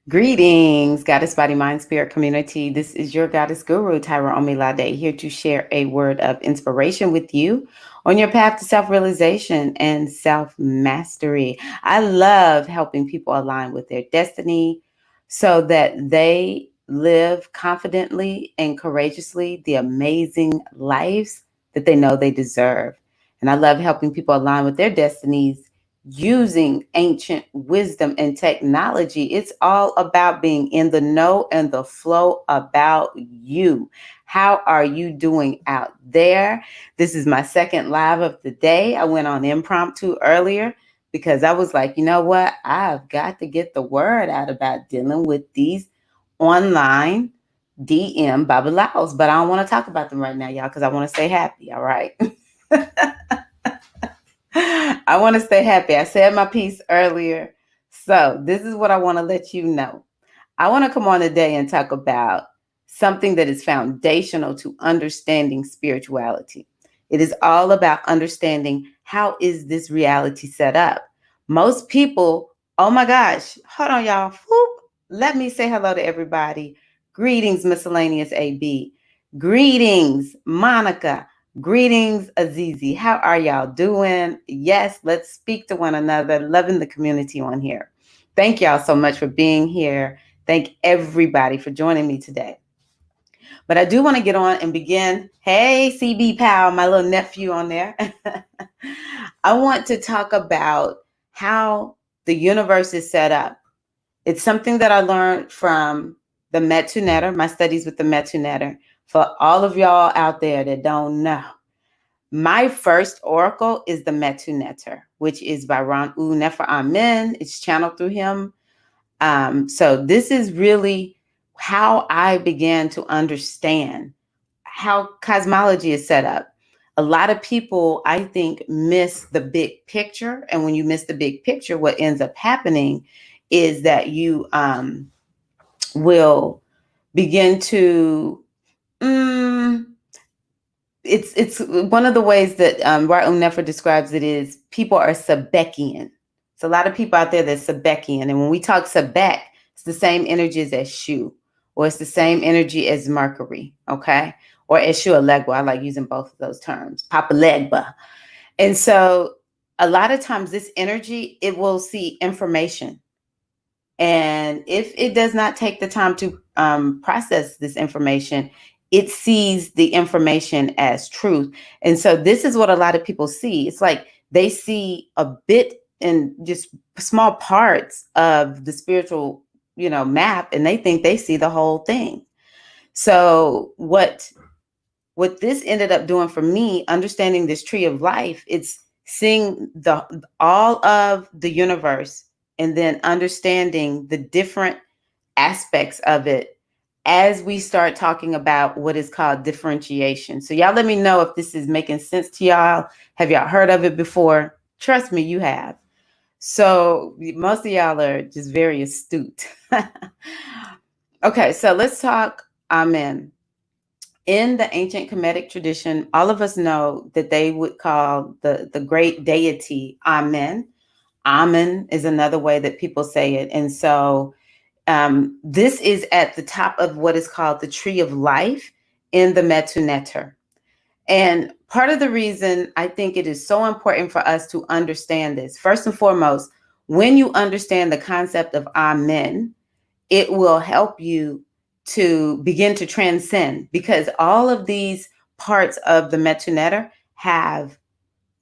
Greetings, Goddess Body Mind Spirit community. This is your Goddess Guru, Tyra Omilade, here to share a word of inspiration with you on your path to self realization and self mastery. I love helping people align with their destiny so that they live confidently and courageously the amazing lives that they know they deserve. And I love helping people align with their destinies using ancient wisdom and technology. It's all about being in the know and the flow about you. How are you doing out there? This is my second live of the day. I went on impromptu earlier because I was like, you know what? I've got to get the word out about dealing with these online DM babalaos, but I don't want to talk about them right now, y'all, because I want to stay happy. All right. I want to stay happy. I said my piece earlier. So, this is what I want to let you know. I want to come on today and talk about something that is foundational to understanding spirituality. It is all about understanding how is this reality set up. Most people, oh my gosh, hold on y'all. Whoop. Let me say hello to everybody. Greetings, miscellaneous AB. Greetings, Monica. Greetings, Azizi. How are y'all doing? Yes, let's speak to one another. Loving the community on here. Thank y'all so much for being here. Thank everybody for joining me today. But I do want to get on and begin. Hey, CB Powell, my little nephew on there. I want to talk about how the universe is set up. It's something that I learned from the Metu Neter, my studies with the Metu Neter. For all of y'all out there that don't know, my first oracle is the Metu Neter, which is by Ran-U Nefer Amen. It's channeled through him. So this is really how I began to understand how cosmology is set up. A lot of people, I think, miss the big picture. And when you miss the big picture, what ends up happening is that you will begin to it's one of the ways that Ran-U Nefer describes it is people are Sabekian. It's a lot of people out there that's Sabekian. And when we talk Sabek, it's the same energy as Shu, or it's the same energy as Mercury, okay? Or Eshu Alegba. I like using both of those terms. Papa Legba. And so a lot of times this energy, it will see information. And if it does not take the time to process this information, it sees the information as truth. And so this is what a lot of people see. It's like they see a bit in just small parts of the spiritual, map, and they think they see the whole thing. So what this ended up doing for me, understanding this tree of life, it's seeing the all of the universe and then understanding the different aspects of it as we start talking about what is called differentiation. So y'all let me know if this is making sense to y'all. Have y'all heard of it before? Trust me, you have. So most of y'all are just very astute. Okay, so let's talk Amen. In the ancient Kemetic tradition, all of us know that they would call the great deity Amen. Amen is another way that people say it. And so this is at the top of what is called the tree of life in the Metu Neter. And part of the reason I think it is so important for us to understand this, first and foremost, when you understand the concept of Amen, it will help you to begin to transcend, because all of these parts of the Metu Neter have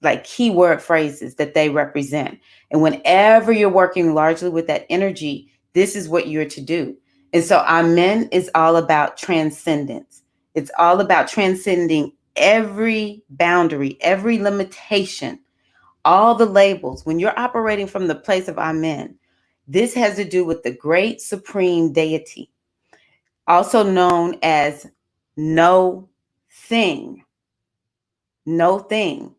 like keyword phrases that they represent. And whenever you're working largely with that energy, this is what you're to do. And so Amen is all about transcendence. It's all about transcending every boundary, every limitation, all the labels. When you're operating from the place of Amen, this has to do with the great supreme deity, also known as no thing. No thing.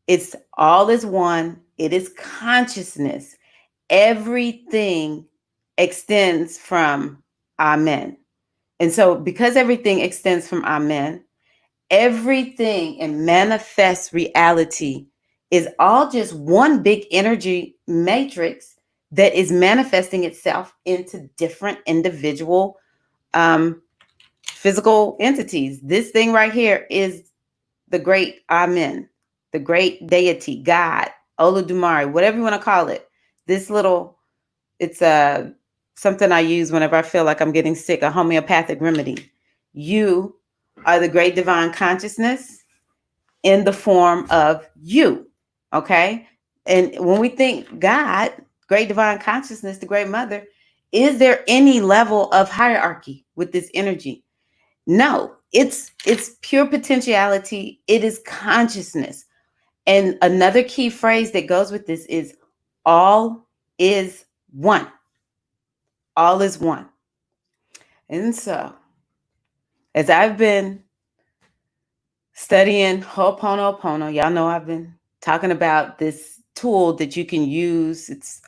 It's all is one. It is consciousness. Everything extends from Amen. And so because everything extends from Amen, everything in manifest reality is all just one big energy matrix that is manifesting itself into different individual um, physical entities. This thing right here is the great Amen, the great deity, God, Olodumare, whatever you want to call it. This little, it's something I use whenever I feel like I'm getting sick, a homeopathic remedy. You are the great divine consciousness in the form of you. Okay. And when we think God, great divine consciousness, the great mother, is there any level of hierarchy with this energy? No, it's pure potentiality. It is consciousness. And another key phrase that goes with this is all is one. All is one. And so, as I've been studying Ho'oponopono, y'all know I've been talking about this tool that you can use. It's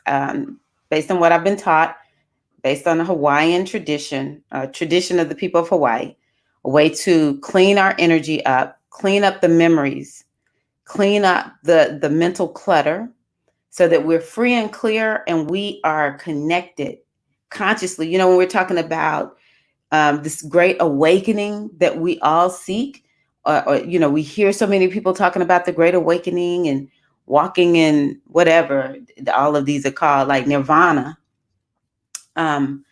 based on what I've been taught, based on the Hawaiian tradition, tradition of the people of Hawaii, a way to clean our energy up, clean up the memories, clean up the mental clutter so that we're free and clear and we are connected consciously. You know, when we're talking about this great awakening that we all seek, you know, we hear so many people talking about the great awakening and walking in whatever all of these are called, like nirvana. In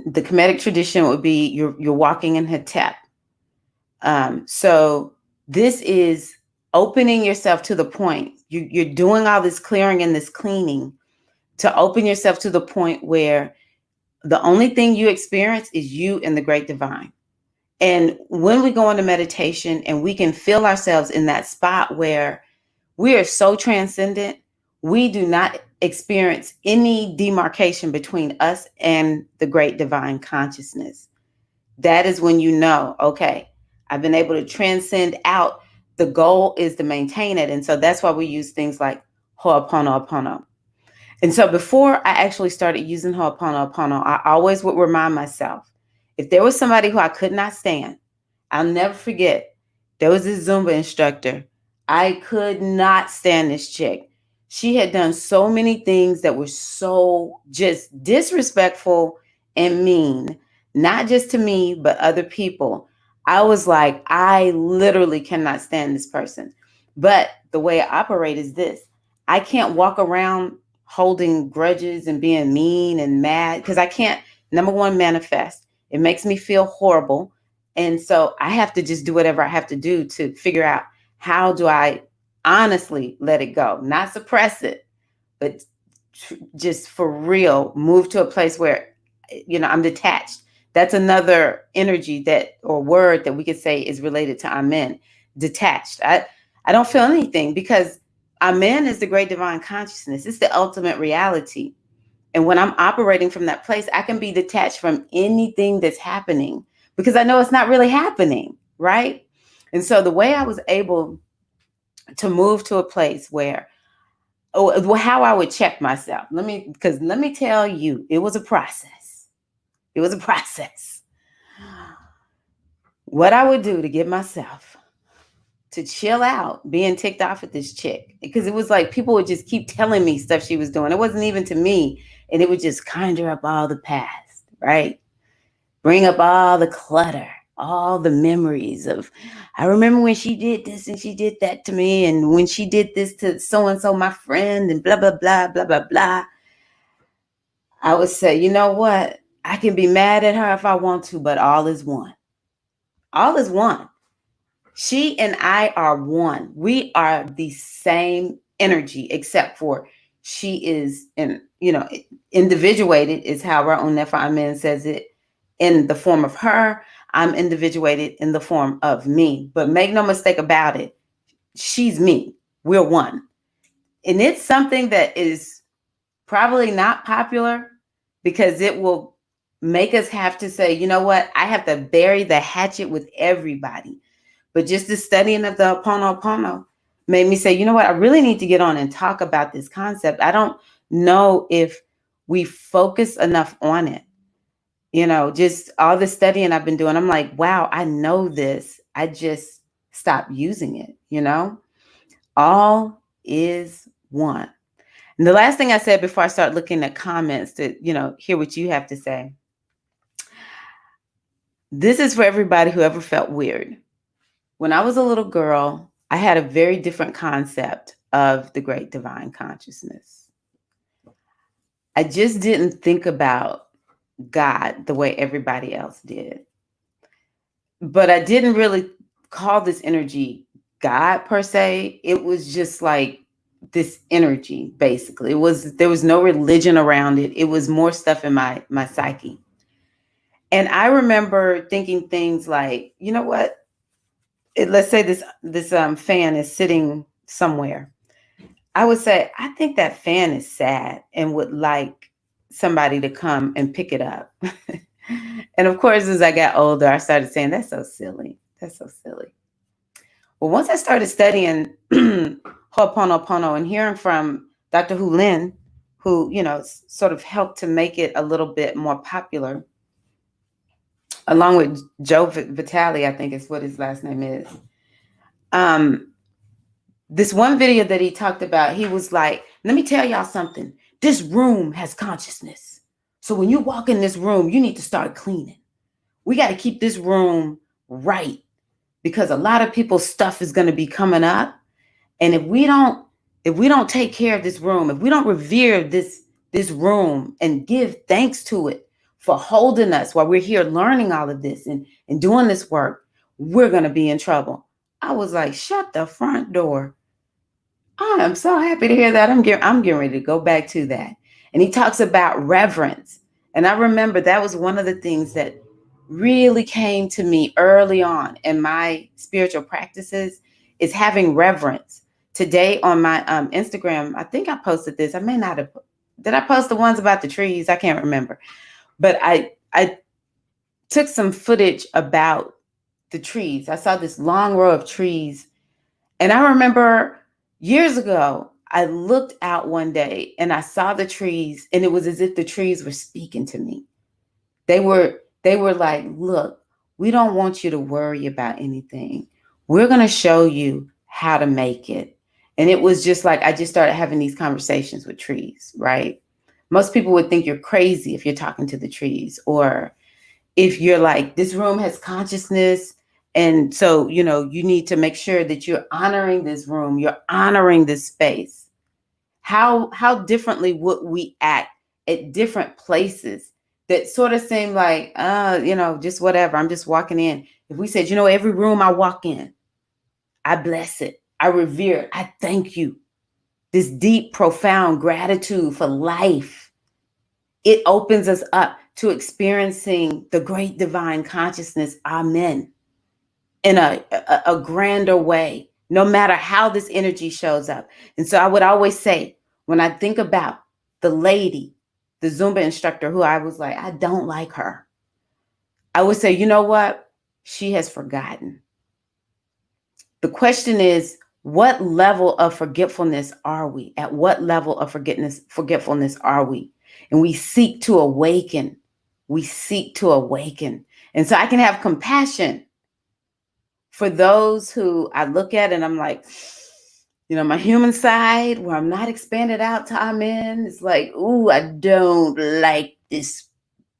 the Kemetic tradition would be you're walking in Hetep. So this is opening yourself to the point. You're doing all this clearing and this cleaning to open yourself to the point where the only thing you experience is you and the great divine. And when we go into meditation and we can feel ourselves in that spot where we are so transcendent, we do not experience any demarcation between us and the great divine consciousness. That is when you know, okay, I've been able to transcend out. The goal is to maintain it. And so that's why we use things like Ho'oponopono. And so before I actually started using Ho'oponopono, I always would remind myself, if there was somebody who I could not stand, I'll never forget, there was this Zumba instructor. I could not stand this chick. She had done so many things that were so just disrespectful and mean, not just to me, but other people. I was like, I literally cannot stand this person. But the way I operate is this: I can't walk around holding grudges and being mean and mad because I can't, number one, manifest. It makes me feel horrible. And so I have to just do whatever I have to do to figure out how do I honestly let it go, not suppress it, but just for real move to a place where, you know, I'm detached. That's another energy that or word that we could say is related to Amen, detached. I don't feel anything because Amen is the great divine consciousness. It's the ultimate reality. And when I'm operating from that place, I can be detached from anything that's happening because I know it's not really happening, right? And so the way I was able to move to a place where, how I would check myself. Let me tell you, it was a process. It was a process. What I would do to get myself to chill out being ticked off at this chick, because it was like people would just keep telling me stuff she was doing. It wasn't even to me, and it would just conjure up all the past, right? Bring up all the clutter, all the memories of, I remember when she did this and she did that to me, and when she did this to so and so, my friend, and blah blah blah blah blah blah. I would say, you know what? I can be mad at her if I want to, but all is one. All is one. She and I are one. We are the same energy, except for she is individuated, is how Ra'un Nefer Amen says it, in the form of her. I'm individuated in the form of me. But make no mistake about it, she's me. We're one. And it's something that is probably not popular because it will make us have to say, you know what? I have to bury the hatchet with everybody. But just the studying of the Ho'oponopono made me say, you know what? I really need to get on and talk about this concept. I don't know if we focus enough on it. You know, just all the studying I've been doing, I'm like, wow, I know this. I just stopped using it, you know? All is one. And the last thing I said before I start looking at comments to, hear what you have to say. This is for everybody who ever felt weird. When I was a little girl, I had a very different concept of the great divine consciousness. I just didn't think about God the way everybody else did. But I didn't really call this energy God per se. It was just like this energy, basically. There was no religion around it. It was more stuff in my psyche. And I remember thinking things like, you know what? Let's say this fan is sitting somewhere. I would say, I think that fan is sad and would like somebody to come and pick it up. And of course, as I got older, I started saying, that's so silly. That's so silly. Well, once I started studying Ho'oponopono and hearing from Dr. Hu Lin, who, sort of helped to make it a little bit more popular, along with Joe Vitale, I think is what his last name is. This one video that he talked about, he was like, let me tell y'all something. This room has consciousness. So when you walk in this room, you need to start cleaning. We got to keep this room right because a lot of people's stuff is going to be coming up. And if we don't take care of this room, if we don't revere this room and give thanks to it for holding us while we're here learning all of this and doing this work, we're going to be in trouble. I was like, shut the front door. I am so happy to hear that. I'm getting ready to go back to that. And he talks about reverence. And I remember that was one of the things that really came to me early on in my spiritual practices is having reverence. Today on my Instagram, I think I posted this. I may not have. Did I post the ones about the trees? I can't remember. But I took some footage about the trees. I saw this long row of trees. And I remember years ago, I looked out one day and I saw the trees, and it was as if the trees were speaking to me. They were like, look, we don't want you to worry about anything. We're going to show you how to make it. And it was just like, I just started having these conversations with trees, right? Most people would think you're crazy if you're talking to the trees, or if you're like, this room has consciousness. And so, you need to make sure that you're honoring this room, you're honoring this space. How differently would we act at different places that sort of seem like, just whatever, I'm just walking in. If we said, every room I walk in, I bless it, I revere it, I thank you. This deep, profound gratitude for life, it opens us up to experiencing the great divine consciousness, amen, in a grander way, no matter how this energy shows up. And so I would always say, when I think about the lady, the Zumba instructor, who I was like, I don't like her, I would say, you know what? She has forgotten. The question is, what level of forgetfulness are we? At what level of forgetfulness are we? And we seek to awaken. We seek to awaken. And so I can have compassion for those who I look at and I'm like, my human side where I'm not expanded out to amen. It's like, ooh, I don't like this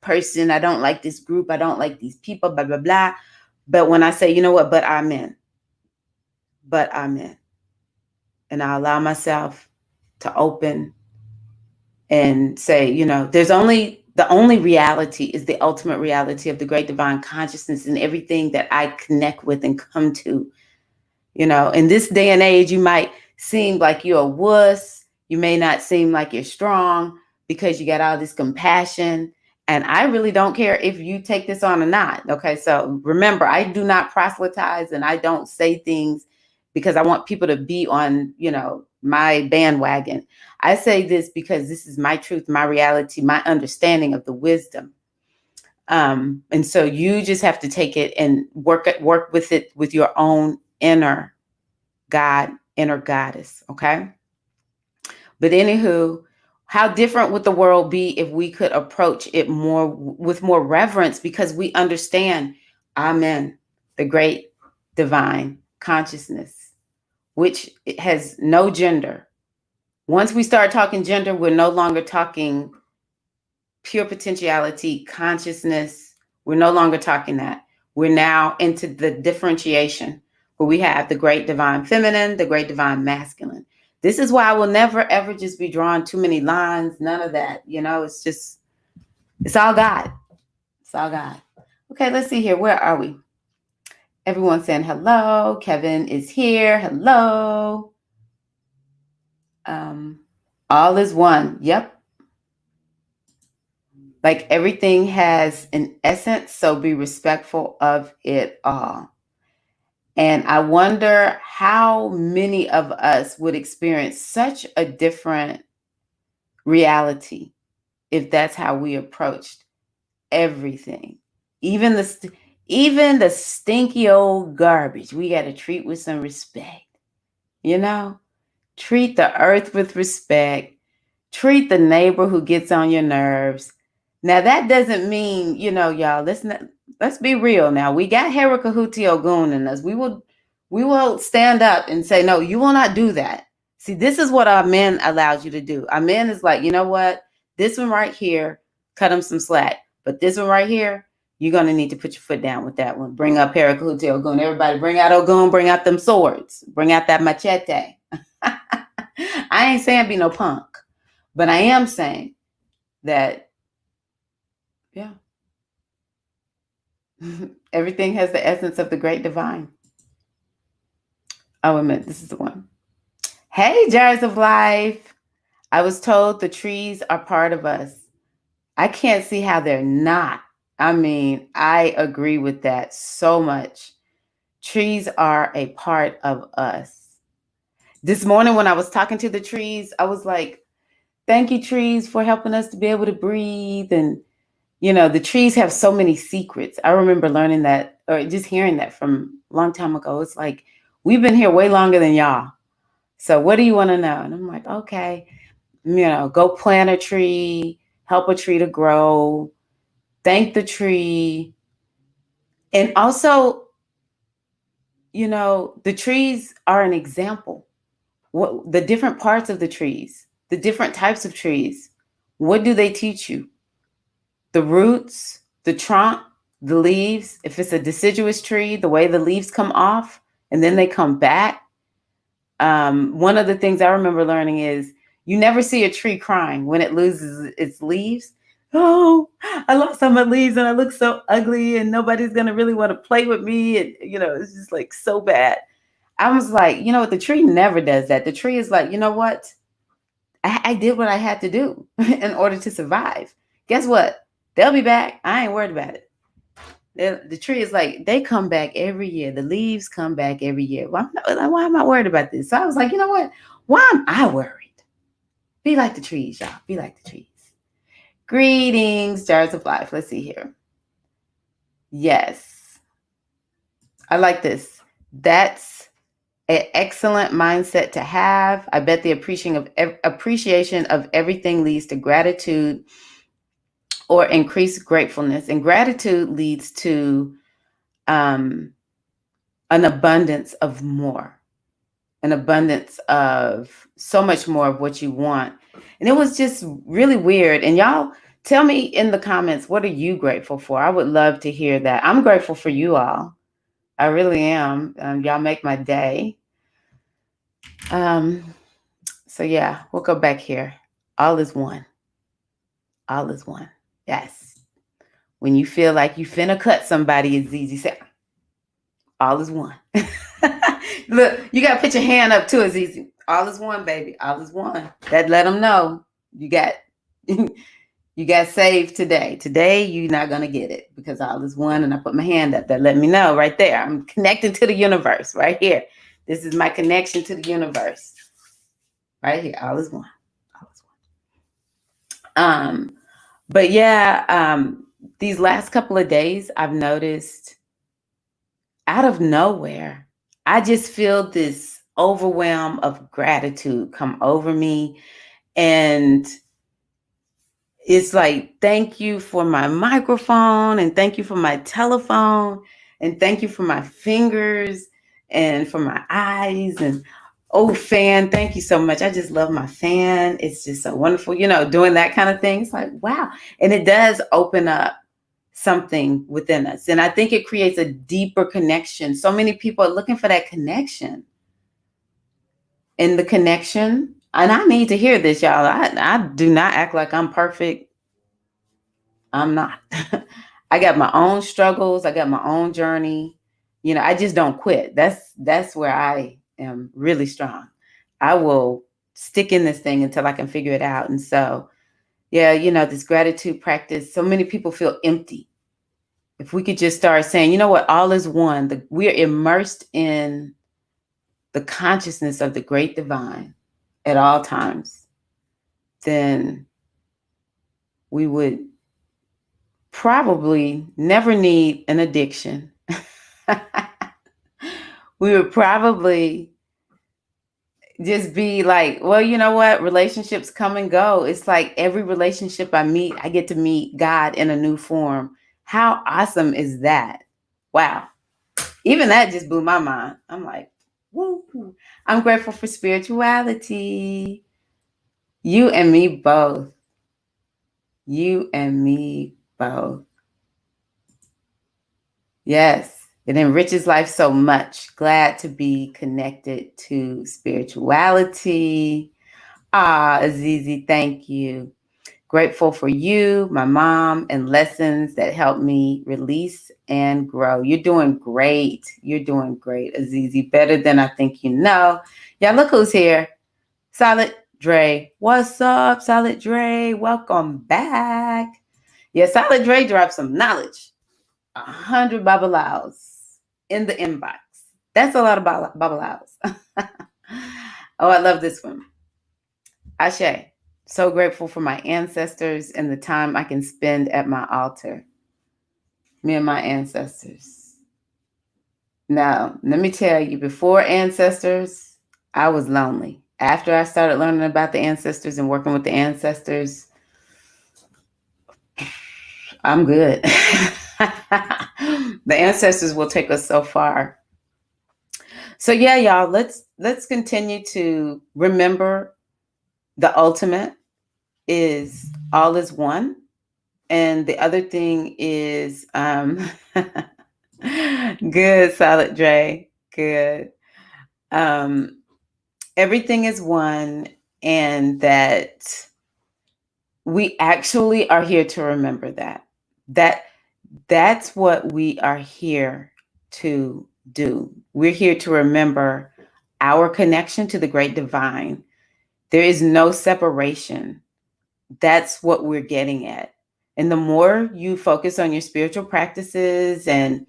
person. I don't like this group. I don't like these people, blah, blah, blah. But when I say, you know what, but amen. And I allow myself to open and say, the only reality is the ultimate reality of the great divine consciousness and everything that I connect with and come to. In this day and age, you might seem like you're a wuss. You may not seem like you're strong because you got all this compassion. And I really don't care if you take this on or not. Okay. So remember, I do not proselytize and I don't say things because I want people to be on, my bandwagon. I say this because this is my truth, my reality, my understanding of the wisdom. And so you just have to take it and work with it with your own inner God, inner goddess. Okay. But anywho, how different would the world be if we could approach it with more reverence, because we understand, amen, the great divine consciousness, which has no gender, Once we start talking gender, we're no longer talking pure potentiality, consciousness. We're no longer talking that. We're now into the differentiation where we have the great divine feminine, the great divine masculine. This is why I will never ever just be drawing too many lines, none of that. It's just, it's all God. It's all God. Okay, let's see here. Where are we? Everyone saying hello. Kevin is here. Hello. All is one. Yep. Like everything has an essence, so be respectful of it all. And I wonder how many of us would experience such a different reality if that's how we approached everything. Even the stinky old garbage, we got to treat with some respect. Treat the earth with respect. Treat the neighbor who gets on your nerves. Now that doesn't mean, y'all, let's be real now. We got Herakahuti Ogun in us. We will stand up and say, no, you will not do that. See, this is what our men allows you to do. Our men is like, you know what? This one right here, cut them some slack. But this one right here, you're going to need to put your foot down with that one. Bring up Herakahuti Ogun. Everybody bring out Ogun, bring out them swords. Bring out that machete. I ain't saying be no punk. But I am saying that, yeah, everything has the essence of the great divine. Oh, wait a minute. This is the one. Hey, Jars of Life. I was told the trees are part of us. I can't see how they're not. I mean, I agree with that so much. Trees are a part of us. This morning when I was talking to the trees, I was like, thank you, trees, for helping us to be able to breathe. And, the trees have so many secrets. I remember learning that, or just hearing that from a long time ago. It's like, we've been here way longer than y'all. So what do you want to know? And I'm like, okay, go plant a tree, help a tree to grow, thank the tree. And also, the trees are an example. What the different parts of the trees, the different types of trees, what do they teach you? The roots, the trunk, the leaves. If it's a deciduous tree, the way the leaves come off and then they come back. One of the things I remember learning is you never see a tree crying when it loses its leaves. Oh, I lost all my leaves and I look so ugly and nobody's going to really want to play with me. And, it's just like so bad. I was like, you know what? The tree never does that. The tree is like, you know what? I did what I had to do in order to survive. Guess what? They'll be back. I ain't worried about it. The tree is like, they come back every year. The leaves come back every year. Why am I worried about this? So I was like, you know what? Why am I worried? Be like the trees, y'all. Be like the trees. Greetings, Jars of Life. Let's see here. Yes. I like this. That's an excellent mindset to have. I bet the appreciation of everything leads to gratitude or increased gratefulness. And gratitude leads to an abundance of more, an abundance of so much more of what you want. And it was just really weird. And y'all tell me in the comments, what are you grateful for? I would love to hear that. I'm grateful for you all. I really am. Y'all make my day. So yeah, we'll go back here. All is one. All is one. Yes. When you feel like you finna cut somebody, it's easy. Say, all is one. Look, you got to put your hand up too, Azizi. All is one, baby. All is one. That let them know you got saved today. Today, you're not going to get it because all is one. And I put my hand up. That let me know right there. I'm connected to the universe right here. This is my connection to the universe. Right here. All is one. All is one. But yeah, these last couple of days, I've noticed out of nowhere, I just feel this overwhelm of gratitude come over me. And it's like, thank you for my microphone and thank you for my telephone and thank you for my fingers and for my eyes and Oh, fan, thank you so much. I just love my fan. It's just so wonderful, doing that kind of thing. It's like, wow. And it does open up something within us. And I think it creates a deeper connection. So many people are looking for that connection. And the connection, and I need to hear this, y'all. I do not act like I'm perfect. I'm not. I got my own struggles. I got my own journey. I just don't quit. That's where I am really strong. I will stick in this thing until I can figure it out. And so, yeah, this gratitude practice, so many people feel empty. If we could just start saying, you know what, all is one. We're immersed in the consciousness of the great divine at all times, then we would probably never need an addiction. We would probably just be like, well, you know what? Relationships come and go. It's like every relationship I meet, I get to meet God in a new form. How awesome is that? Wow. Even that just blew my mind. I'm like, woo. I'm grateful for spirituality. You and me both. You and me both. Yes, it enriches life so much. Glad to be connected to spirituality. Azizi, thank you. Grateful for you, my mom, and lessons that help me release and grow. You're doing great. You're doing great, Azizi. Better than I think you know. Yeah, look who's here. Solid Dre. What's up, Solid Dre? Welcome back. Yeah, Solid Dre dropped some knowledge. 100 babalaos in the inbox. That's a lot of babalaos. Oh, I love this one. Ashe. So grateful for my ancestors and the time I can spend at my altar. Me and my ancestors. Now, let me tell you, before ancestors, I was lonely. After I started learning about the ancestors and working with the ancestors, I'm good. The ancestors will take us so far. So yeah, y'all, let's continue to remember the ultimate is all is one. And the other thing is good, Solid Dre. Good. Everything is one, and that we actually are here to remember that. That that's what we are here to do. We're here to remember our connection to the great divine. There is no separation. That's what we're getting at. And the more you focus on your spiritual practices, and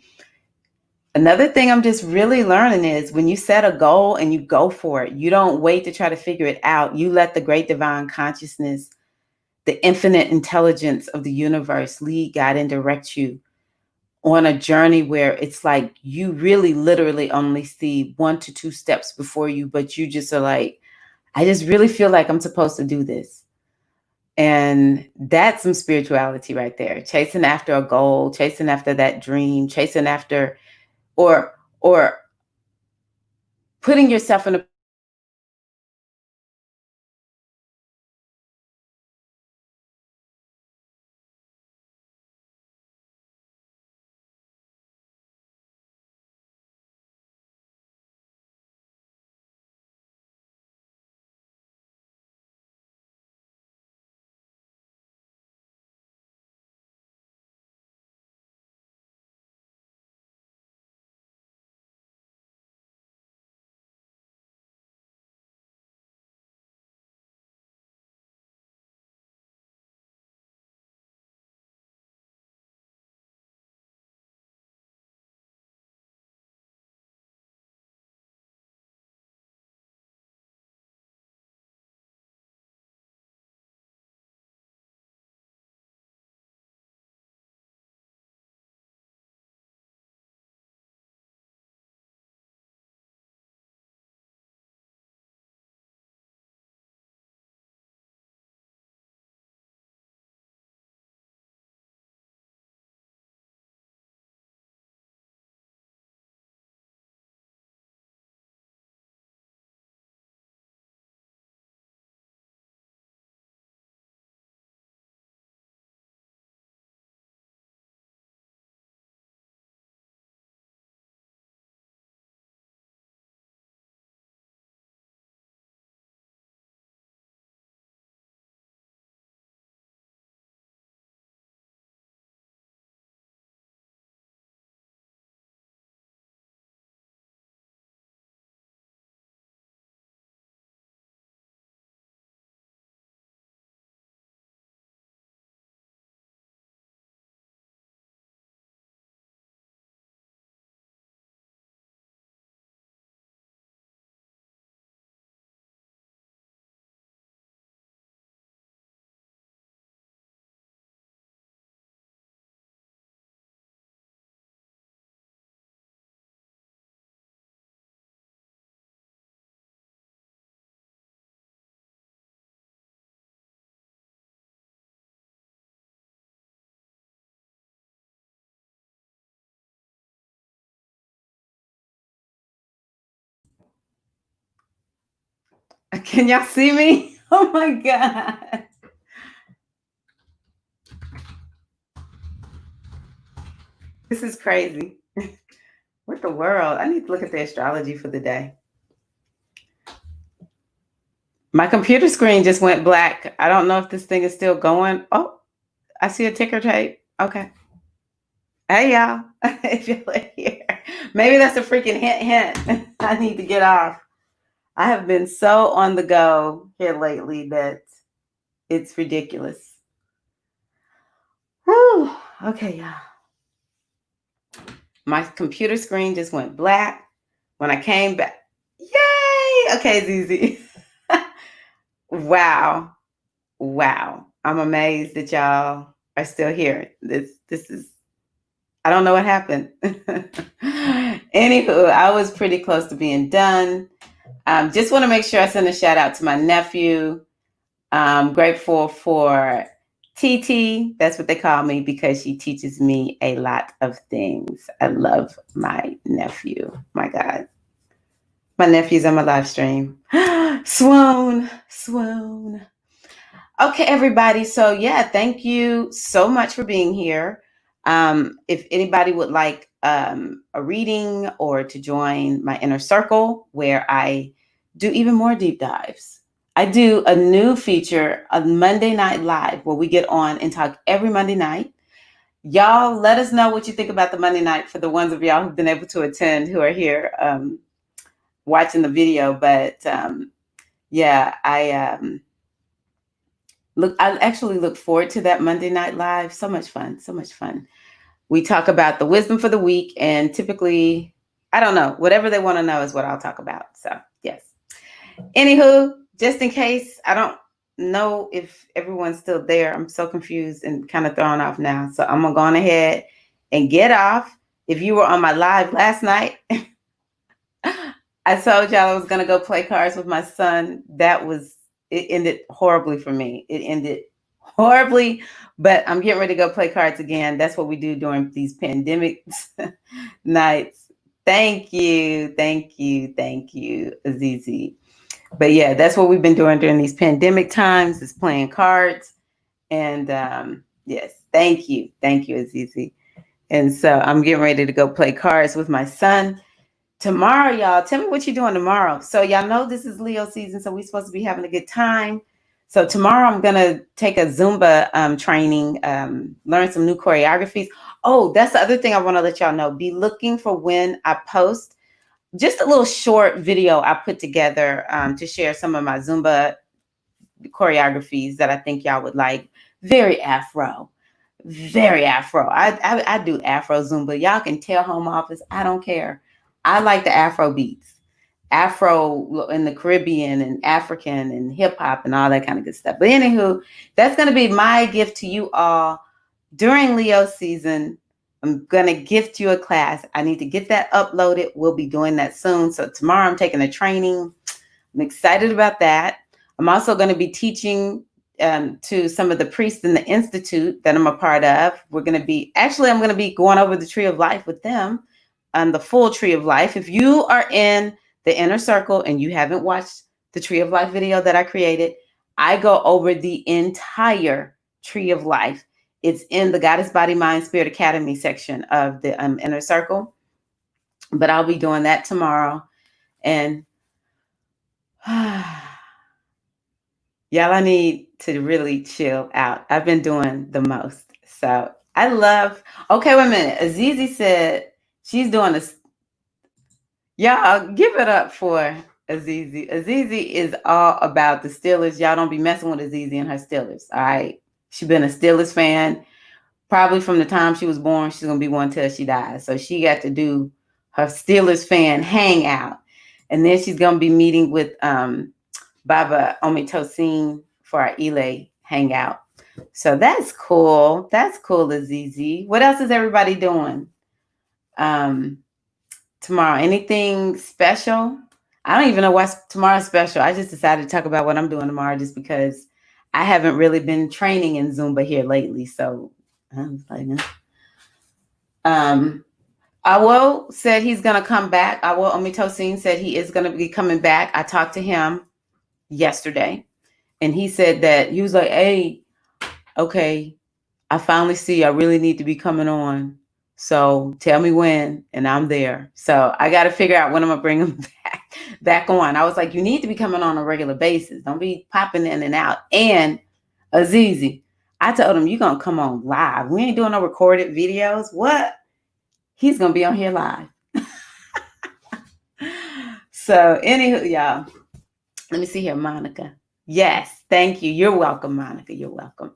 another thing I'm just really learning is when you set a goal and you go for it, you don't wait to try to figure it out. You let the great divine consciousness, the infinite intelligence of the universe lead, guide, and direct you on a journey where it's like you really literally only see 1 to 2 steps before you, but you just are like, I just really feel like I'm supposed to do this. And that's some spirituality right there. Chasing after a goal, chasing after that dream, chasing after or putting yourself in a Can y'all see me? Oh my God. This is crazy. What the world? I need to look at the astrology for the day. My computer screen just went black. I don't know if this thing is still going. Oh, I see a ticker tape. Okay. Hey, y'all. If you're here, maybe that's a freaking hint. I need to get off. I have been so on the go here lately that it's ridiculous. Whew. Okay, y'all. My computer screen just went black when I came back. Yay! Okay, Zizi. Wow. Wow. I'm amazed that y'all are still here. This is, I don't know what happened. Anywho, I was pretty close to being done. Just want to make sure I send a shout out to my nephew. I'm grateful for TT. That's what they call me because she teaches me a lot of things. I love my nephew. My God. My nephew's on my live stream. Swoon. Okay, everybody. So yeah, thank you so much for being here. If anybody would like a reading or to join my inner circle where I do even more deep dives, I do a new feature, a Monday Night Live, where we get on and talk every Monday night. Y'all let us know what you think about the Monday night for the ones of y'all who've been able to attend, who are here watching the video. But yeah, I actually look forward to that Monday Night Live. So much fun. We talk about the wisdom for the week, and typically, I don't know, whatever they want to know is what I'll talk about. So yes. Anywho, just in case, I don't know if everyone's still there. I'm so confused and kind of thrown off now. So I'm gonna go on ahead and get off. If you were on my live last night, I told y'all I was gonna go play cards with my son. It ended horribly for me. It ended horribly, but I'm getting ready to go play cards again. That's what we do during these pandemic nights. Thank you, Azizi. But yeah, that's what we've been doing during these pandemic times, is playing cards. And yes, thank you, Azizi. And so I'm getting ready to go play cards with my son. Tomorrow, y'all, tell me what you're doing tomorrow. So y'all know this is Leo season, so we're supposed to be having a good time. So tomorrow I'm going to take a Zumba training, learn some new choreographies. Oh, that's the other thing I want to let y'all know. Be looking for when I post just a little short video I put together to share some of my Zumba choreographies that I think y'all would like. Very Afro. I do Afro Zumba. Y'all can tell home office, I don't care. I like the Afro beats, Afro in the Caribbean and African and hip hop and all that kind of good stuff. But anywho, that's going to be my gift to you all during Leo season. I'm going to gift you a class. I need to get that uploaded. We'll be doing that soon. So tomorrow I'm taking a training. I'm excited about that. I'm also going to be teaching to some of the priests in the institute that I'm a part of. I'm going to be going over the Tree of Life with them, the full Tree of Life. If you are in the inner circle and you haven't watched the Tree of Life video that I created, I go over the entire Tree of Life. It's in the Goddess Body Mind Spirit Academy section of the inner circle. But I'll be doing that tomorrow. And y'all, I need to really chill out. I've been doing the most. So okay, wait a minute. Azizi said she's doing this. Y'all, give it up for Azizi. Azizi is all about the Steelers. Y'all don't be messing with Azizi and her Steelers. All right. She's been a Steelers fan probably from the time she was born. She's going to be one till she dies. So she got to do her Steelers fan hangout. And then she's going to be meeting with Baba Omitosin for our Ile hangout. So that's cool. That's cool, Azizi. What else is everybody doing tomorrow? Anything special? I don't even know what's tomorrow's special. I just decided to talk about what I'm doing tomorrow just because I haven't really been training in Zumba here lately. So I was like, Awo said he's going to come back. Awo Omitosin said he is going to be coming back. I talked to him yesterday, and he said that he was like, "Hey, okay, I finally see I really need to be coming on. So tell me when, and I'm there." So I got to figure out when I'm gonna bring him back on. I was like, "You need to be coming on a regular basis. Don't be popping in and out." And Azizi, I told him, "You're gonna come on live. We ain't doing no recorded videos. What? He's gonna be on here live." So anywho, y'all, let me see here, Monica. Yes, thank you. You're welcome, Monica. You're welcome.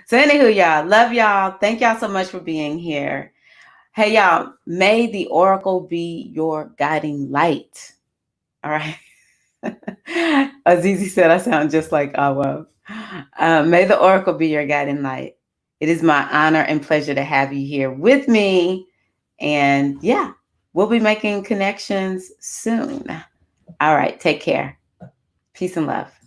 So anywho, y'all, love y'all. Thank y'all so much for being here. Hey, y'all, may the oracle be your guiding light. All right. Azizi said I sound just like Awa. May the oracle be your guiding light. It is my honor and pleasure to have you here with me. And yeah, we'll be making connections soon. All right. Take care. Peace and love.